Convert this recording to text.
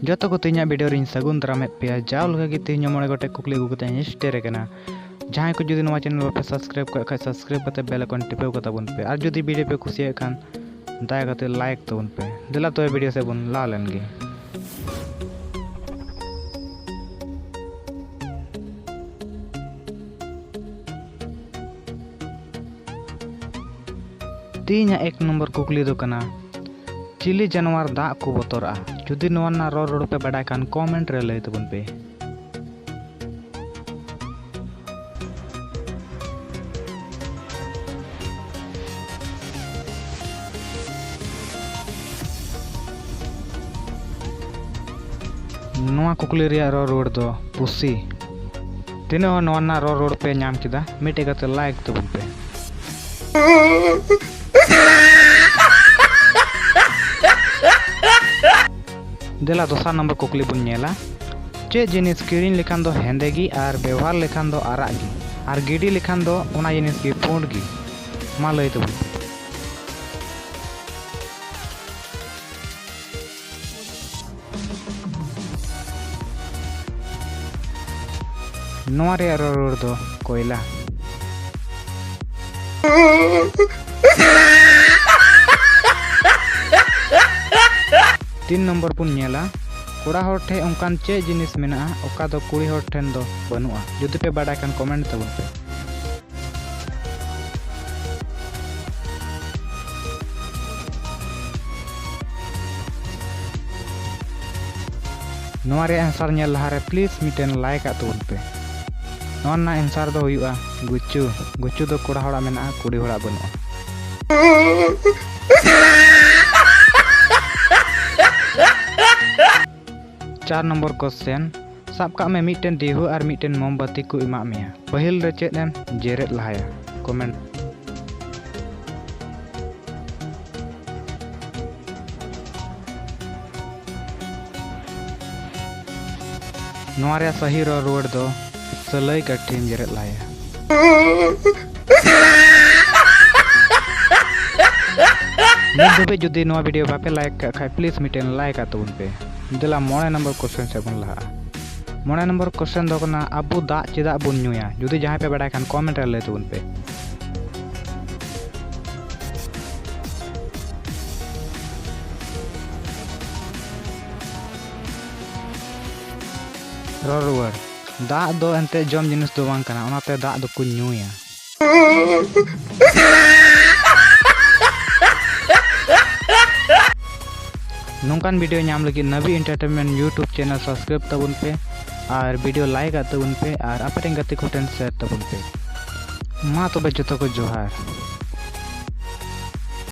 Joto ko tinya video rin sagun dramet pia jaul lagi tinya mole gote kukli gu kata nyestere kana jahan ko jodi noa channel pe subscribe ka kha subscribe kate bell icon tipe ko tabun pe ar jodi video pe khushi khan daya kate like tabun pe dela to video se bun la len ge tinya ek number kukli do kana चिली जानवर दाग को बतरा जुदी नोना road पे बड़ा Khan comment रे लई तबन पे नोआ कुकली रिया रोड दो पुसी तिने हो नोना रोड पे नाम किदा मिटे कते लाइक तबन पे देला दोसर नंबर कुकली बुन नेला चेत जिनिस किरिन लेखान दो हेंदेगी और व्यवहार लेखान दो आरागी और गिडी लेखान दो उना जिनिस की पुंडगी मा लई तबन नोरे रोड दो कोयला तीन नंबर पुन नेला कोड़ा होर ठे onkan चे जिनिस मेना ओका दो कुड़ी होर ठेन दो बनुआ जुदी पे बाडा कान कमेंट तबन पे नोरे आंसर नेल लहारे प्लीज मिटेन लाइक आ तबन पे नोना आंसर दो हुयुआ गुच्चू गुच्चू दो कोड़ा होड़ा मेना कुड़ी होड़ा बनुआ चार नंबर क्वेश्चन साब का में मिटेन दिहु और मिटेन मोमबत्ती को इमा मेया पहिल रे चेत एम जेरेट लहाया कमेंट नोरे सही रोड दो सलई कठिन जेरेट लहाया जुदी नोआ वीडियो बापे लाइक खाय प्लीज मिटेन लाइक आ तबन पे दिला मोड़े नंबर क्वेश्चन से बन लहा मोड़े नंबर क्वेश्चन दो कना अबू दाग चेदा बुन नुया जुदी जहां पे बड़ा खान कमेंट रे ले तबन पे रोड दाग दो एंते जम जिनिस दो बांग कना ओनाते दाग दो को नुया नोंकान वीडियो नाम लगी नबी एंटरटेनमेंट यूट्यूब चैनल सब्सक्राइब तबन पे और वीडियो लाइक आ तबन पे और अपरेन गति को शेयर तबन पे मा तबे जोतो को जोहार।